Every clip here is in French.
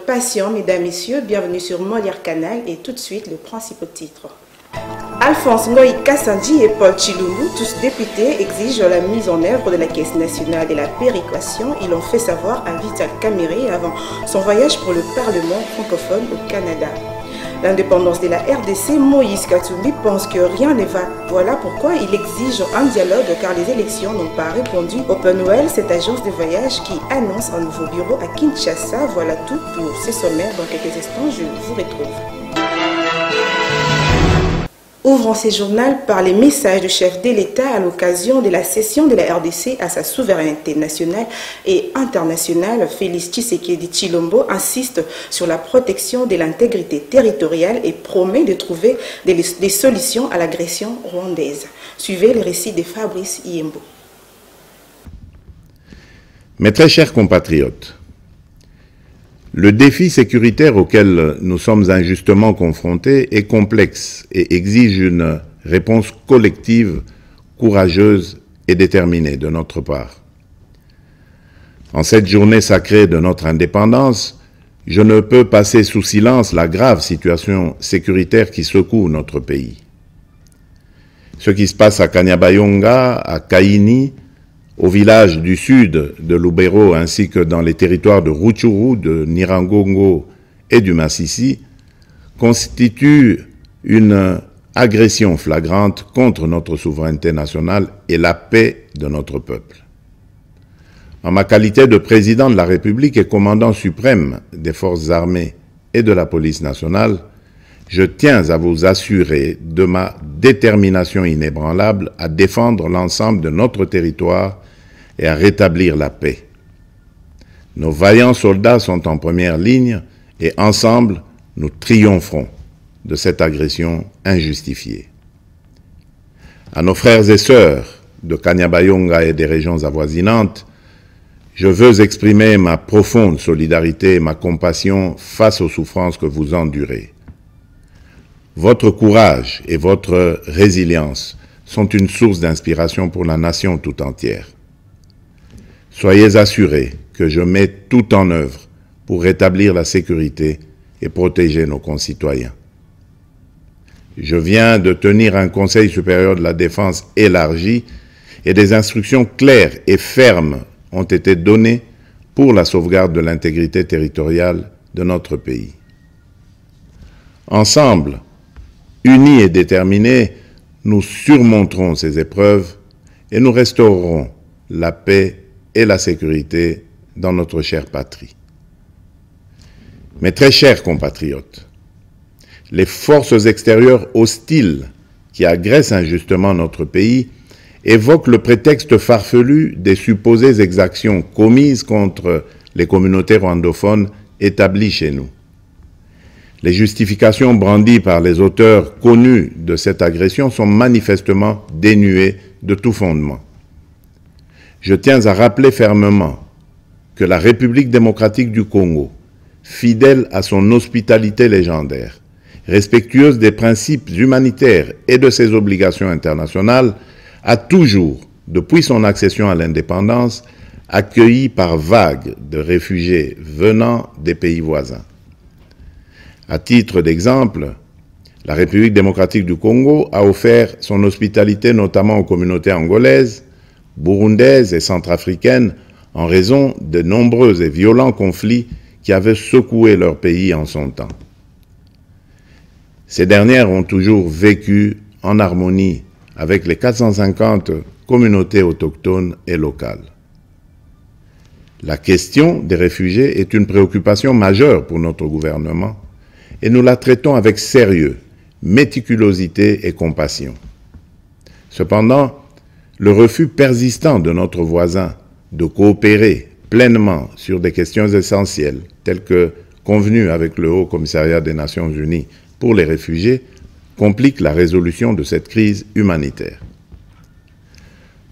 Passion, mesdames, messieurs, bienvenue sur Molière Canal et tout de suite le principal titre. Alphonse Ngoï Kassanji et Paul Tshilombo, tous députés, exigent la mise en œuvre de la Caisse nationale de la péréquation. Ils l'ont fait savoir à Vital Kamerhe avant son voyage pour le Parlement francophone au Canada. L'indépendance de la RDC, Moïse Katumbi pense que rien ne va. Voilà pourquoi il exige un dialogue car les élections n'ont pas répondu. Open Well, cette agence de voyage qui annonce un nouveau bureau à Kinshasa. Voilà tout pour ce sommaire. Dans quelques instants, je vous retrouve. Ouvrons ce journal par les messages du chef de l'État à l'occasion de la cession de la RDC à sa souveraineté nationale et internationale. Félix Tshisekedi Tshilombo insiste sur la protection de l'intégrité territoriale et promet de trouver des solutions à l'agression rwandaise. Suivez le récit de Fabrice Yembo. Mes très chers compatriotes, le défi sécuritaire auquel nous sommes injustement confrontés est complexe et exige une réponse collective, courageuse et déterminée de notre part. En cette journée sacrée de notre indépendance, je ne peux passer sous silence la grave situation sécuritaire qui secoue notre pays. Ce qui se passe à Kanyabayonga, à Kaini, au village du sud de Lubero ainsi que dans les territoires de Rutshuru, de Nyiragongo et du Masisi, constitue une agression flagrante contre notre souveraineté nationale et la paix de notre peuple. En ma qualité de président de la République et commandant suprême des forces armées et de la police nationale, je tiens à vous assurer de ma détermination inébranlable à défendre l'ensemble de notre territoire et à rétablir la paix. Nos vaillants soldats sont en première ligne et ensemble, nous triompherons de cette agression injustifiée. À nos frères et sœurs de Kanyabayonga et des régions avoisinantes, je veux exprimer ma profonde solidarité et ma compassion face aux souffrances que vous endurez. Votre courage et votre résilience sont une source d'inspiration pour la nation tout entière. Soyez assurés que je mets tout en œuvre pour rétablir la sécurité et protéger nos concitoyens. Je viens de tenir un Conseil supérieur de la défense élargi et des instructions claires et fermes ont été données pour la sauvegarde de l'intégrité territoriale de notre pays. Ensemble, unis et déterminés, nous surmonterons ces épreuves et nous restaurerons la paix et la sécurité dans notre chère patrie. Mes très chers compatriotes, les forces extérieures hostiles qui agressent injustement notre pays évoquent le prétexte farfelu des supposées exactions commises contre les communautés rwandophones établies chez nous. Les justifications brandies par les auteurs connus de cette agression sont manifestement dénuées de tout fondement. Je tiens à rappeler fermement que la République démocratique du Congo, fidèle à son hospitalité légendaire, respectueuse des principes humanitaires et de ses obligations internationales, a toujours, depuis son accession à l'indépendance, accueilli par vagues de réfugiés venant des pays voisins. À titre d'exemple, la République démocratique du Congo a offert son hospitalité notamment aux communautés angolaises, burundaises et centrafricaines en raison de nombreux et violents conflits qui avaient secoué leur pays en son temps. Ces dernières ont toujours vécu en harmonie avec les 450 communautés autochtones et locales. La question des réfugiés est une préoccupation majeure pour notre gouvernement et nous la traitons avec sérieux, méticulosité et compassion. Cependant, le refus persistant de notre voisin de coopérer pleinement sur des questions essentielles, telles que convenues avec le Haut Commissariat des Nations Unies pour les réfugiés, complique la résolution de cette crise humanitaire.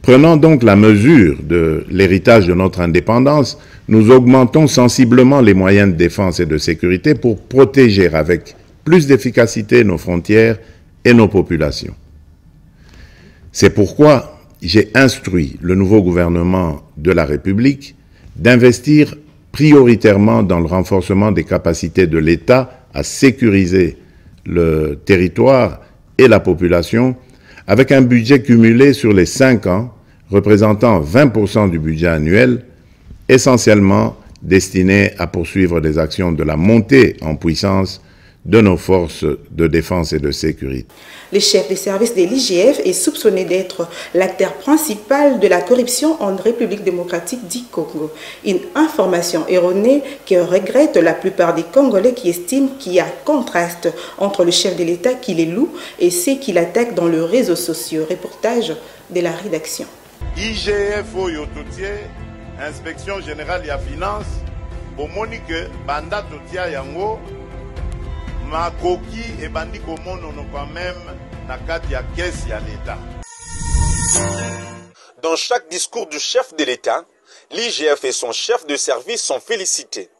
Prenant donc la mesure de l'héritage de notre indépendance, nous augmentons sensiblement les moyens de défense et de sécurité pour protéger avec plus d'efficacité nos frontières et nos populations. C'est pourquoi j'ai instruit le nouveau gouvernement de la République d'investir prioritairement dans le renforcement des capacités de l'État à sécuriser le territoire et la population, avec un budget cumulé sur les 5 ans représentant 20% du budget annuel, essentiellement destiné à poursuivre des actions de la montée en puissance de nos forces de défense et de sécurité. Le chef des services de l'IGF est soupçonné d'être l'acteur principal de la corruption en République démocratique du Congo. Une information erronée que regrettent la plupart des Congolais qui estiment qu'il y a contraste entre le chef de l'État qui les loue et ceux qui l'attaquent dans les réseaux sociaux. Reportage de la rédaction. IGF Oyotoutier, Inspection Générale ya Finance, Bomonique Banda Totia Yango, Makoki et Bandi Komono quand même na kati ya caisse ya l'État. Dans chaque discours du chef de l'État, l'IGF et son chef de service sont félicités.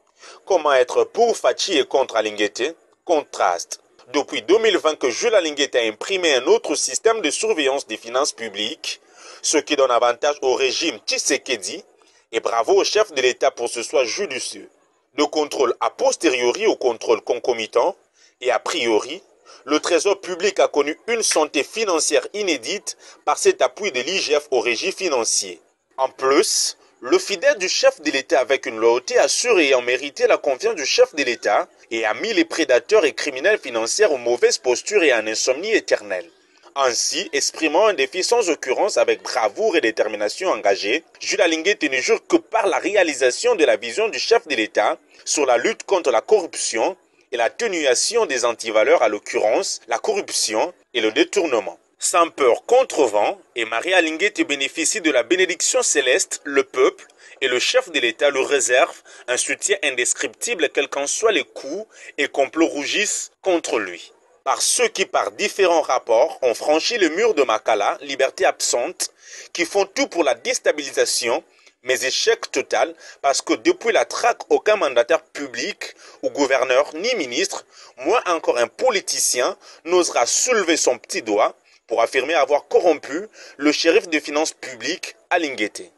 Comment être pour Fachi et contre Alinguete? Contraste. Depuis 2020 que Jules Alinguete a imprimé un autre système de surveillance des finances publiques, ce qui donne avantage au régime Tshisekedi, et bravo au chef de l'État pour ce choix judicieux. De contrôle a posteriori au contrôle concomitant, et a priori, le Trésor public a connu une santé financière inédite par cet appui de l'IGF au régime financier. En plus, le fidèle du chef de l'État avec une loyauté assurée ayant mérité la confiance du chef de l'État et a mis les prédateurs et criminels financiers aux mauvaises postures et à une insomnie éternelle. Ainsi, exprimant un défi sans occurrence avec bravoure et détermination engagée, Jules Alinguete ne jure que par la réalisation de la vision du chef de l'État sur la lutte contre la corruption et l'atténuation des antivaleurs, à l'occurrence la corruption et le détournement. Sans peur contre vent, et Marie Alinguete bénéficie de la bénédiction céleste, le peuple et le chef de l'État lui réservent un soutien indescriptible quels qu'en soient les coups et complots rougissent contre lui. Par ceux qui, par différents rapports, ont franchi le mur de Makala, liberté absente, qui font tout pour la déstabilisation, mais échec total parce que depuis la traque, aucun mandataire public ou gouverneur ni ministre, moins encore un politicien, n'osera soulever son petit doigt pour affirmer avoir corrompu le shérif de finances publiques Alinguete.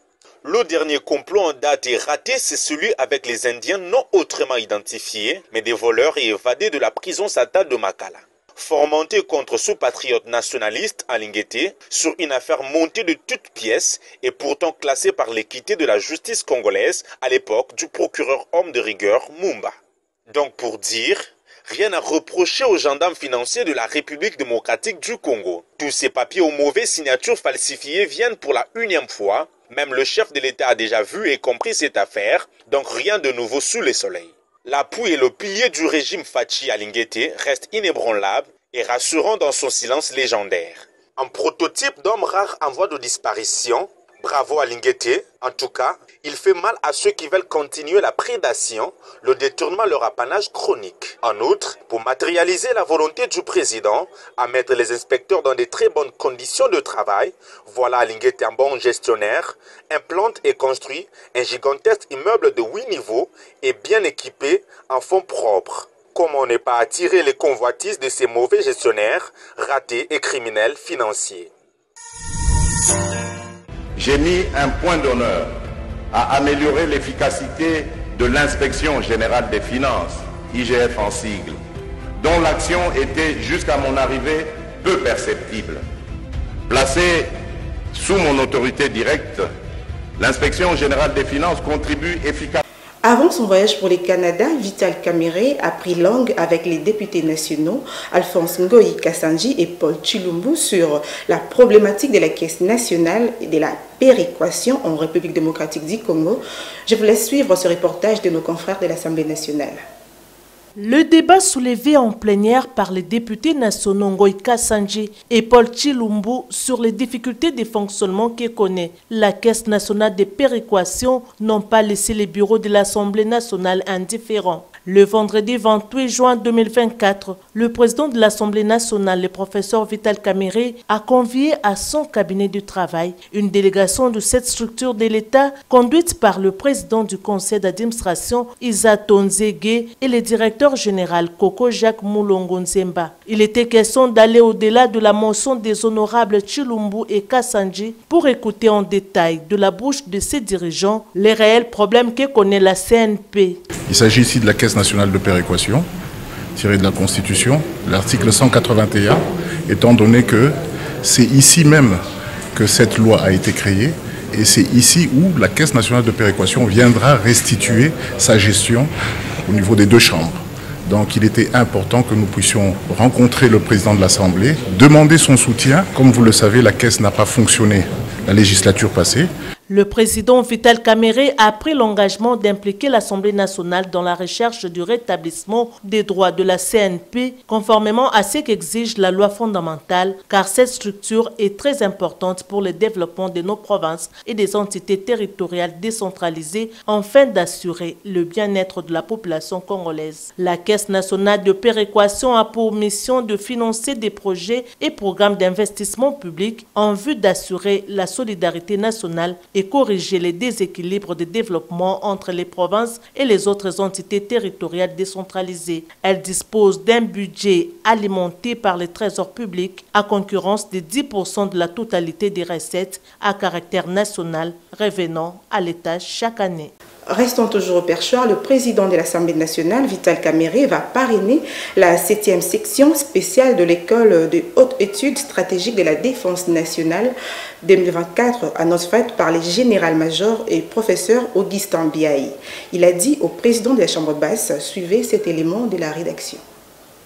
Le dernier complot en date et raté, c'est celui avec les Indiens non autrement identifiés, mais des voleurs et évadés de la prison Sata de Makala. Fomenté contre ce patriote nationaliste Alinguete sur une affaire montée de toutes pièces et pourtant classée par l'équité de la justice congolaise à l'époque du procureur homme de rigueur Mumba. Donc pour dire, rien à reprocher aux gendarmes financiers de la République démocratique du Congo. Tous ces papiers aux mauvaises signatures falsifiées viennent pour la 1e fois. Même le chef de l'État a déjà vu et compris cette affaire, donc rien de nouveau sous le soleil. L'appui et le pilier du régime Fachi Alinguete reste inébranlable et rassurant dans son silence légendaire. Un prototype d'homme rare en voie de disparition, bravo Alinguete, en tout cas, il fait mal à ceux qui veulent continuer la prédation, le détournement leur apanage chronique. En outre, pour matérialiser la volonté du président à mettre les inspecteurs dans de très bonnes conditions de travail, voilà Alinguete, un bon gestionnaire, implante et construit un gigantesque immeuble de 8 niveaux et bien équipé en fonds propres. Comment ne pas attirer les convoitises de ces mauvais gestionnaires, ratés et criminels financiers? J'ai mis un point d'honneur à améliorer l'efficacité de l'Inspection Générale des Finances, IGF en sigle, dont l'action était jusqu'à mon arrivée peu perceptible. Placée sous mon autorité directe, l'Inspection Générale des Finances contribue efficacement. Avant son voyage pour le Canada, Vital Kamerhe a pris langue avec les députés nationaux Alphonse Ngoyi Kassanji et Paul Tshilumbu sur la problématique de la Caisse nationale et de la péréquation en République démocratique du Congo. Je vous laisse suivre ce reportage de nos confrères de l'Assemblée nationale. Le débat soulevé en plénière par les députés nationaux Ngoyi Kassanji et Paul Tshilumbu sur les difficultés de fonctionnement que connaît la Caisse nationale de péréquation n'ont pas laissé les bureaux de l'Assemblée nationale indifférents. Le vendredi 28 juin 2024, le président de l'Assemblée nationale, le professeur Vital Kamerhe, a convié à son cabinet de travail une délégation de cette structure de l'État conduite par le président du conseil d'administration, Isa Tonzege, et le directeur général Koko Jacques Moulongo Nzemba. Il était question d'aller au-delà de la motion des honorables Tshilumbu et Kassanji pour écouter en détail de la bouche de ses dirigeants les réels problèmes que connaît la CNP. Il s'agit ici de la Caisse nationale de péréquation, tirée de la Constitution, l'article 181, étant donné que c'est ici même que cette loi a été créée et c'est ici où la Caisse nationale de péréquation viendra restituer sa gestion au niveau des deux chambres. Donc il était important que nous puissions rencontrer le président de l'Assemblée, demander son soutien. Comme vous le savez, la Caisse n'a pas fonctionné la législature passée. Le président Vital Kamerhe a pris l'engagement d'impliquer l'Assemblée nationale dans la recherche du rétablissement des droits de la CNP, conformément à ce qu'exige la loi fondamentale, car cette structure est très importante pour le développement de nos provinces et des entités territoriales décentralisées, afin d'assurer le bien-être de la population congolaise. La Caisse nationale de péréquation a pour mission de financer des projets et programmes d'investissement public en vue d'assurer la solidarité nationale et corriger les déséquilibres de développement entre les provinces et les autres entités territoriales décentralisées. Elle dispose d'un budget alimenté par les trésors publics à concurrence de 10% de la totalité des recettes à caractère national revenant à l'État chaque année. Restons toujours au perchoir, le président de l'Assemblée nationale, Vital Kamerhe, va parrainer la 7e section spéciale de l'école de haute études stratégiques de la défense nationale 2024, annonce faite par le général-major et professeur Augustin Biaï. Il a dit au président de la Chambre basse, suivez cet élément de la rédaction.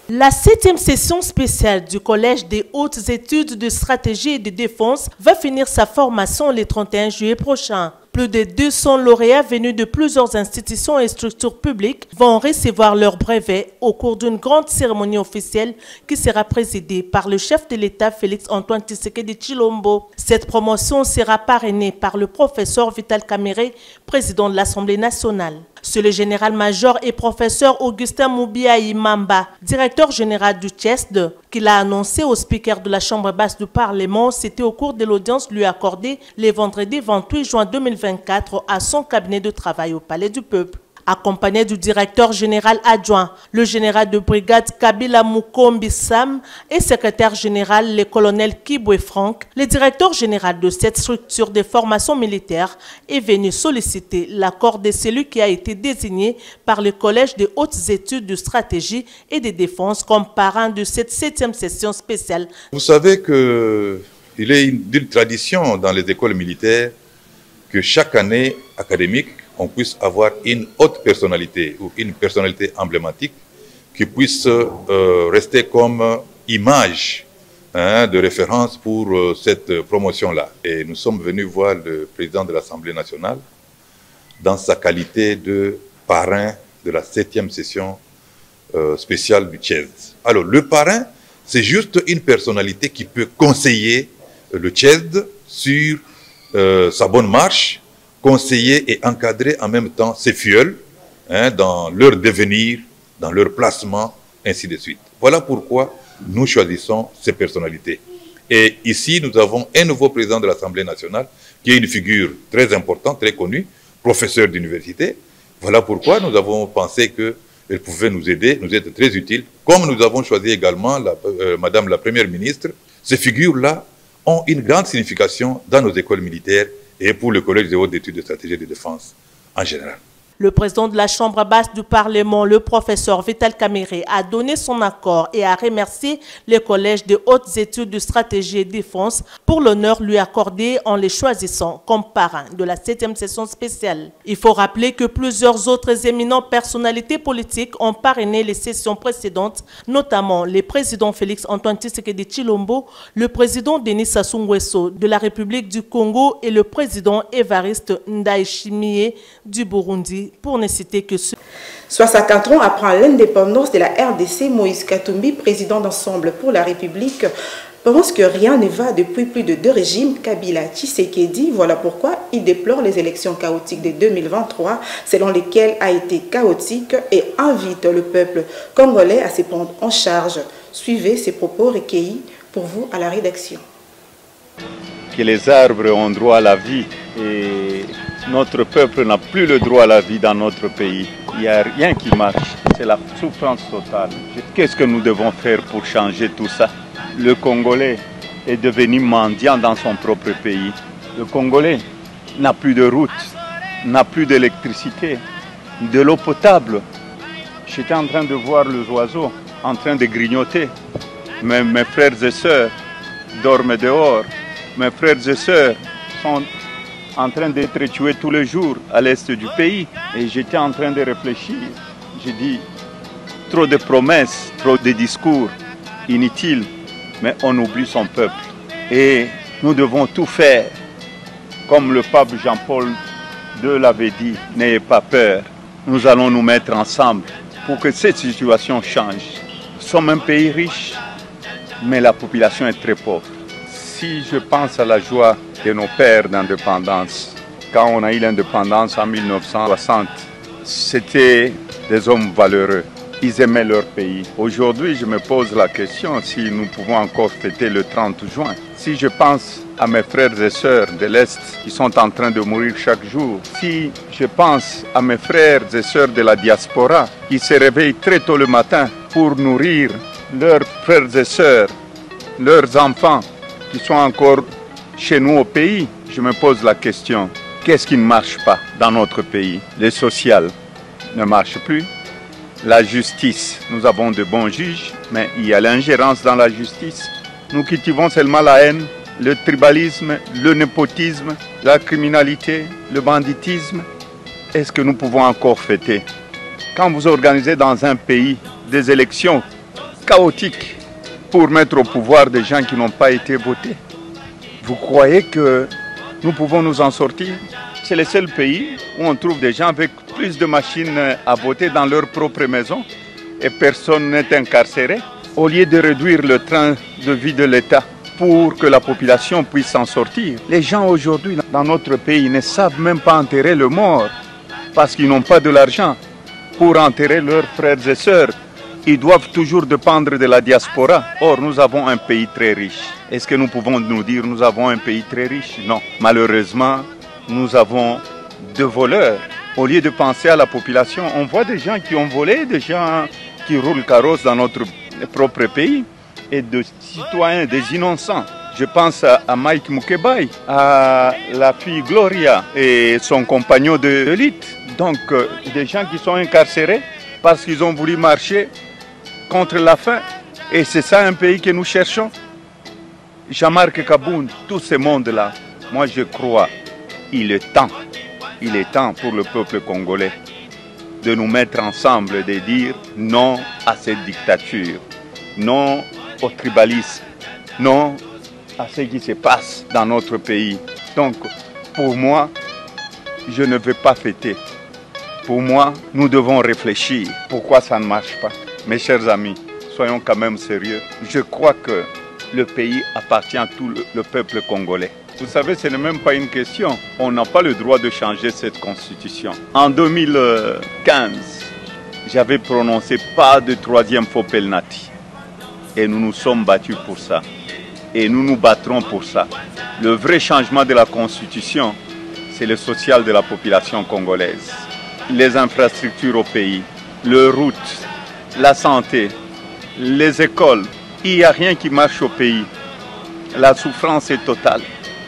La 7e session spéciale du Collège des hautes études de stratégie et de défense va finir sa formation le 31 juillet prochain. Plus de 200 lauréats venus de plusieurs institutions et structures publiques vont recevoir leur brevet au cours d'une grande cérémonie officielle qui sera présidée par le chef de l'État Félix-Antoine Tshisekedi Tshilombo. Cette promotion sera parrainée par le professeur Vital Kamerhe, président de l'Assemblée nationale. C'est le général-major et professeur Augustin Moubiaï Mamba, directeur général du CHESD, qui l'a annoncé au speaker de la Chambre basse du Parlement. C'était au cours de l'audience lui accordée le vendredi 28 juin 2024 à son cabinet de travail au Palais du Peuple. Accompagné du directeur général adjoint, le général de brigade Kabila Mukombi Sam et secrétaire général le colonel Kibwe Franck, le directeur général de cette structure de formation militaire est venu solliciter l'accord de celui qui a été désigné par le Collège des hautes études de stratégie et de défense comme parrain de cette 7e session spéciale. Vous savez qu'il est d'une tradition dans les écoles militaires que chaque année académique, on puisse avoir une haute personnalité ou une personnalité emblématique qui puisse rester comme image de référence pour cette promotion-là. Et nous sommes venus voir le président de l'Assemblée nationale dans sa qualité de parrain de la 7e session spéciale du CHESD. Alors, le parrain, c'est juste une personnalité qui peut conseiller le CHESD sur sa bonne marche, conseiller et encadrer en même temps ses filleuls dans leur devenir, dans leur placement, ainsi de suite. Voilà pourquoi nous choisissons ces personnalités. Et ici, nous avons un nouveau président de l'Assemblée nationale qui est une figure très importante, très connue, professeur d'université. Voilà pourquoi nous avons pensé qu'elle pouvait nous aider, nous être très utile. Comme nous avons choisi également Madame la Première ministre, ces figures-là ont une grande signification dans nos écoles militaires et pour le Collège des hautes études de stratégie et de défense en général. Le président de la Chambre basse du Parlement, le professeur Vital Kamerhe, a donné son accord et a remercié le Collège des hautes études de stratégie et de défense pour l'honneur lui accordé en les choisissant comme parrain de la 7e session spéciale. Il faut rappeler que plusieurs autres éminentes personnalités politiques ont parrainé les sessions précédentes, notamment le président Félix-Antoine Tshisekedi Tshilombo, le président Denis Sassou Nguesso de la République du Congo et le président Évariste Ndayishimiye du Burundi, pour ne citer que ceux. 64 ans après l'indépendance de la RDC, Moïse Katumbi, président d'Ensemble pour la République, pense que rien ne va depuis plus de 2 régimes Kabila Tshisekedi. Voilà pourquoi il déplore les élections chaotiques de 2023, selon lesquelles a été chaotique, et invite le peuple congolais à se prendre en charge. Suivez ces propos recueillis pour vous à la rédaction. Que les arbres ont droit à la vie et notre peuple n'a plus le droit à la vie dans notre pays. Il n'y a rien qui marche, c'est la souffrance totale. Qu'est-ce que nous devons faire pour changer tout ça? Le Congolais est devenu mendiant dans son propre pays. Le Congolais n'a plus de route, n'a plus d'électricité, de l'eau potable. J'étais en train de voir les oiseaux en train de grignoter. Mes frères et sœurs dorment dehors. Mes frères et sœurs sont en train d'être tués tous les jours à l'est du pays. Et j'étais en train de réfléchir. J'ai dit, trop de promesses, trop de discours inutiles, mais on oublie son peuple. Et nous devons tout faire. Comme le pape Jean-Paul II l'avait dit, n'ayez pas peur. Nous allons nous mettre ensemble pour que cette situation change. Nous sommes un pays riche, mais la population est très pauvre. Si je pense à la joie de nos pères d'indépendance, quand on a eu l'indépendance en 1960, c'était des hommes valeureux. Ils aimaient leur pays. Aujourd'hui, je me pose la question si nous pouvons encore fêter le 30 juin. Si je pense à mes frères et sœurs de l'Est qui sont en train de mourir chaque jour, si je pense à mes frères et sœurs de la diaspora qui se réveillent très tôt le matin pour nourrir leurs frères et sœurs, leurs enfants qui sont encore chez nous au pays, je me pose la question, qu'est-ce qui ne marche pas dans notre pays? Le social ne marche plus. La justice, nous avons de bons juges, mais il y a l'ingérence dans la justice. Nous cultivons seulement la haine, le tribalisme, le népotisme, la criminalité, le banditisme. Est-ce que nous pouvons encore fêter? Quand vous organisez dans un pays des élections chaotiques pour mettre au pouvoir des gens qui n'ont pas été votés, vous croyez que nous pouvons nous en sortir? C'est le seul pays où on trouve des gens avec plus de machines à voter dans leur propre maison et personne n'est incarcéré. Au lieu de réduire le train de vie de l'État pour que la population puisse s'en sortir, les gens aujourd'hui dans notre pays ne savent même pas enterrer le mort parce qu'ils n'ont pas de l'argent pour enterrer leurs frères et sœurs. Ils doivent toujours dépendre de la diaspora. Or, nous avons un pays très riche. Est-ce que nous pouvons nous dire que nous avons un pays très riche? Non. Malheureusement, nous avons des voleurs. Au lieu de penser à la population, on voit des gens qui ont volé, des gens qui roulent carrosse dans notre propre pays, et des citoyens, des innocents. Je pense à Mike Mukebai, à la fille Gloria et son compagnon de lutte. Donc, des gens qui sont incarcérés parce qu'ils ont voulu marcher contre la faim. Et c'est ça un pays que nous cherchons. Jean-Marc Kabound, tout ce monde-là, moi je crois, il est temps pour le peuple congolais de nous mettre ensemble et de dire non à cette dictature, non au tribalisme, non à ce qui se passe dans notre pays. Donc, pour moi, je ne veux pas fêter. Pour moi, nous devons réfléchir. Pourquoi ça ne marche pas? Mes chers amis, soyons quand même sérieux. Je crois que le pays appartient à tout le peuple congolais. Vous savez, ce n'est même pas une question. On n'a pas le droit de changer cette constitution. En 2015, j'avais prononcé pas de troisième faux penalty. Et nous nous sommes battus pour ça. Et nous nous battrons pour ça. Le vrai changement de la constitution, c'est le social de la population congolaise. Les infrastructures au pays, les routes, la santé, les écoles. Il n'y a rien qui marche au pays. La souffrance est totale.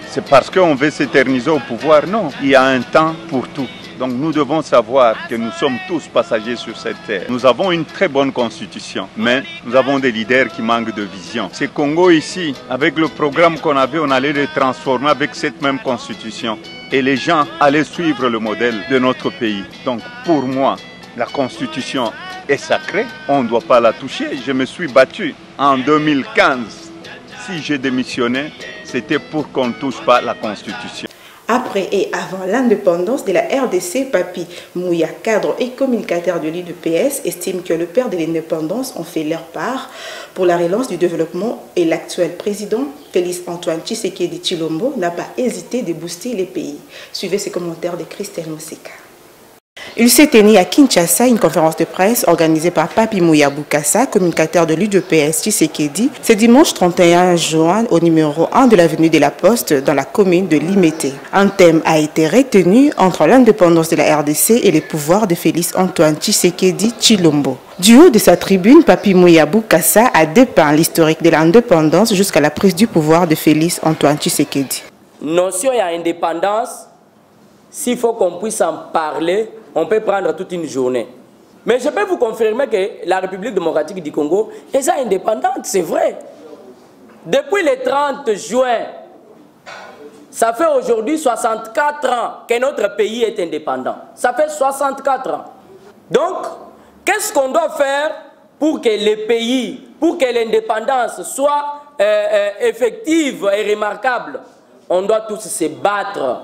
C'est parce qu'on veut s'éterniser au pouvoir? Non, il y a un temps pour tout. Donc nous devons savoir que nous sommes tous passagers sur cette terre. Nous avons une très bonne constitution, mais nous avons des leaders qui manquent de vision. Ce Congo ici, avec le programme qu'on avait, on allait le transformer avec cette même constitution. Et les gens allaient suivre le modèle de notre pays. Donc pour moi, la constitution est sacrée, on ne doit pas la toucher. Je me suis battu en 2015. Si j'ai démissionné, c'était pour qu'on ne touche pas la constitution. Après et avant l'indépendance de la RDC, Papi Mouya, cadre et communicateur de l'UDPS, estime que le père de l'indépendance ont fait leur part pour la relance du développement et l'actuel président Félix Antoine Tshisekedi Tshilombo n'a pas hésité de booster les pays. Suivez ces commentaires de Christelle Moussika. Il s'est tenu à Kinshasa une conférence de presse organisée par Papi Mouya Boukassa, communicateur de l'UDPS Tshisekedi, ce dimanche 31 juin au numéro 1 de l'avenue de la Poste dans la commune de Limete. Un thème a été retenu entre l'indépendance de la RDC et les pouvoirs de Félix Antoine Tshisekedi Tshilombo. Du haut de sa tribune, Papi Mouya Boukassa a dépeint l'historique de l'indépendance jusqu'à la prise du pouvoir de Félix Antoine Tshisekedi. Notion et indépendance, s'il faut qu'on puisse en parler, on peut prendre toute une journée. Mais je peux vous confirmer que la République démocratique du Congo est indépendante, c'est vrai. Depuis le 30 juin, ça fait aujourd'hui 64 ans que notre pays est indépendant. Ça fait 64 ans. Donc, qu'est-ce qu'on doit faire pour que le pays, pour que l'indépendance soit effective et remarquable? On doit tous se battre.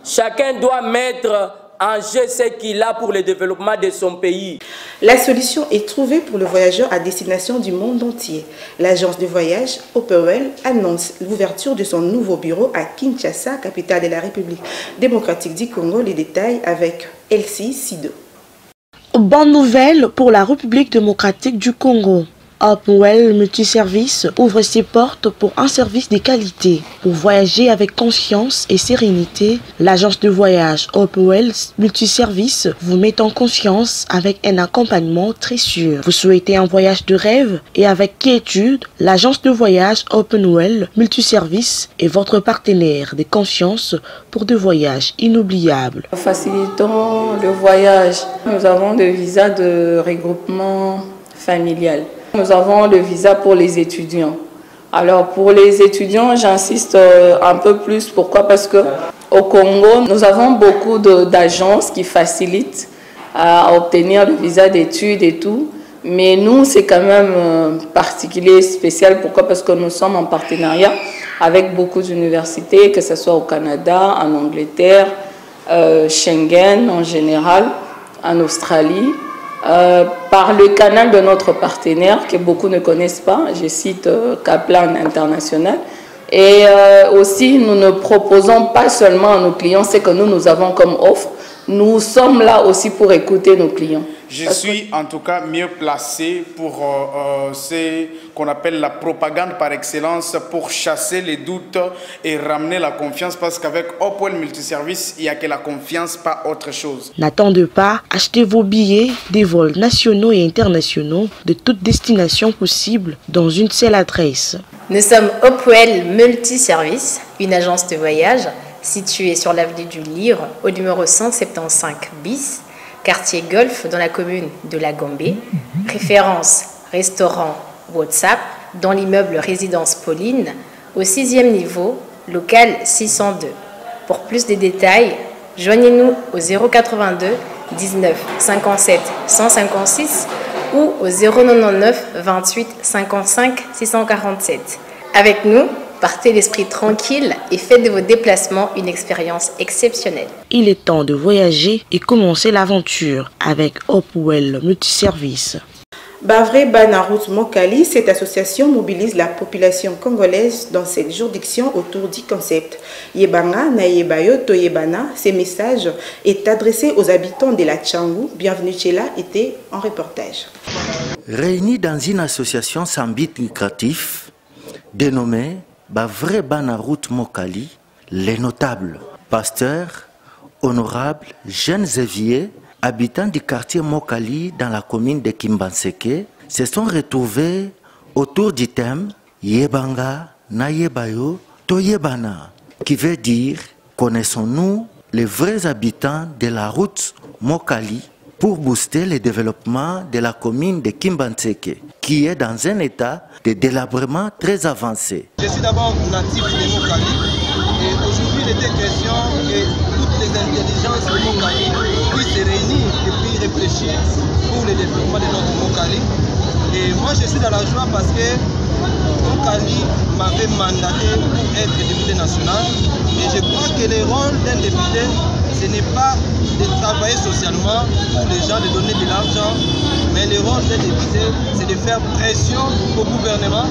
Chacun doit mettre en jeu ce qu'il a pour le développement de son pays. La solution est trouvée pour le voyageur à destination du monde entier. L'agence de voyage Opewell annonce l'ouverture de son nouveau bureau à Kinshasa, capitale de la République démocratique du Congo. Les détails avec Elsie Sido. Bonne nouvelle pour la République démocratique du Congo. Opewell Multiservice ouvre ses portes pour un service de qualité. Pour voyager avec confiance et sérénité, l'agence de voyage Opewell Multiservice vous met en confiance avec un accompagnement très sûr. Vous souhaitez un voyage de rêve et avec quiétude, l'agence de voyage Opewell Multiservice est votre partenaire de confiance pour des voyages inoubliables. Facilitons le voyage. Nous avons des visas de regroupement familial. Nous avons le visa pour les étudiants. Alors pour les étudiants, j'insiste un peu plus. Pourquoi? Parce qu'au Congo, nous avons beaucoup d'agences qui facilitent à obtenir le visa d'études et tout. Mais nous, c'est quand même particulier, spécial. Pourquoi? Parce que nous sommes en partenariat avec beaucoup d'universités, que ce soit au Canada, en Angleterre, Schengen en général, en Australie. Par le canal de notre partenaire que beaucoup ne connaissent pas, je cite Kaplan International. Et aussi, nous ne proposons pas seulement à nos clients ce que nous avons comme offre, nous sommes là aussi pour écouter nos clients. Je suis en tout cas mieux placé pour ce qu'on appelle la propagande par excellence, pour chasser les doutes et ramener la confiance, parce qu'avec Opewell Multiservice, il n'y a que la confiance, pas autre chose. N'attendez pas, achetez vos billets des vols nationaux et internationaux de toutes destinations possibles dans une seule adresse. Nous sommes Opewell Multiservice, une agence de voyage située sur l'avenue du Lyre au numéro 175 bis, quartier Golf dans la commune de La Gombe. Référence restaurant WhatsApp dans l'immeuble Résidence Pauline au 6e niveau, local 602. Pour plus de détails, joignez-nous au 082 19 57 156 ou au 099 28 55 647. Avec nous, partez l'esprit tranquille et faites de vos déplacements une expérience exceptionnelle. Il est temps de voyager et commencer l'aventure avec Opewell Multiservice. Bavre Banarout Mokali, cette association mobilise la population congolaise dans cette juridiction autour du concept Yebanga na Yebayo Toyebana. Ce message est adressé aux habitants de la Tchangou. Bienvenue chez là, était en reportage. Réunis dans une association sans but lucratif dénommée Bavre Banarout Mokali, les notables, pasteurs, honorables, jeunes et vieux, habitants du quartier Mokali dans la commune de Kimbanseke, se sont retrouvés autour du thème Yebanga na Yebayo Toyebana, qui veut dire connaissons-nous les vrais habitants de la route Mokali pour booster le développement de la commune de Kimbanseke, qui est dans un état de délabrement très avancé. Je suis d'abord natif de Mokali et aujourd'hui il était question que toutes les intelligences de Mokali puissent se réunir et puis réfléchir pour le développement de notre Mokali. Et moi je suis dans la joie parce que Mokali m'avait mandaté pour être député national. Et je crois que le rôle d'un député, ce n'est pas de travailler socialement pour les gens, de donner de l'argent, mais le rôle d'un député, c'est de faire pression au gouvernement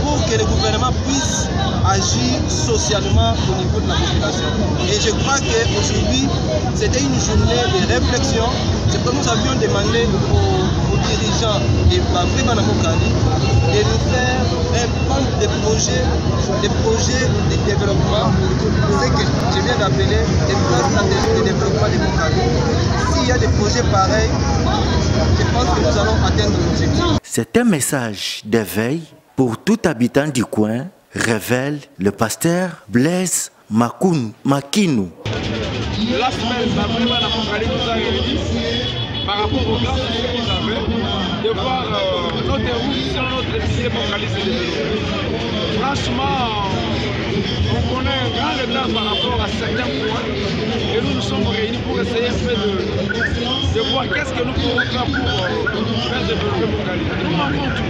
pour que le gouvernement puisse agir socialement au niveau de la population. Et je crois qu'aujourd'hui, c'était une journée de réflexion. C'est que nous avions demandé aux dirigeants de Bafreba Mokali de nous faire un plan de projets de développement, ce que je viens d'appeler des plans stratégiques de développement de Mokali. S'il y a des projets pareils, je pense que nous allons atteindre l'objectif. C'est un message d'éveil pour tout habitant du coin, révèle le pasteur Blaise Makinu. La semaine, la Bafreba Mokali nous a réunis par rapport aux grands soucis qu'ils avaient de voir notre route sur notre lycée Mokali se développer. Franchement, on connaît un grand retard par rapport à certains points et nous nous sommes réunis pour essayer un peu de voir qu'est-ce que nous pouvons faire pour faire développer Mokali. Nous manquons tout.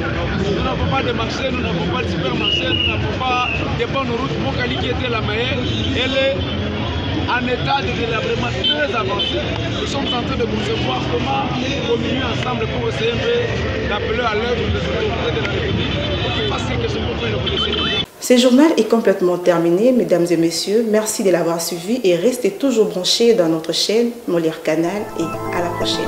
Nous n'avons pas de marché, nous n'avons pas de supermarché, nous n'avons pas de bonnes routes. Mokali qui était la meilleure, elle est en état de délabrement très avancé. Nous sommes en train de concevoir comment communier ensemble pour essayer d'appeler à l'œuvre les autorités de la République pour qu'ils fassent quelque chose pour faire le policier. Ce journal est complètement terminé, mesdames et messieurs. Merci de l'avoir suivi et restez toujours branchés dans notre chaîne Molière Canal et à la prochaine.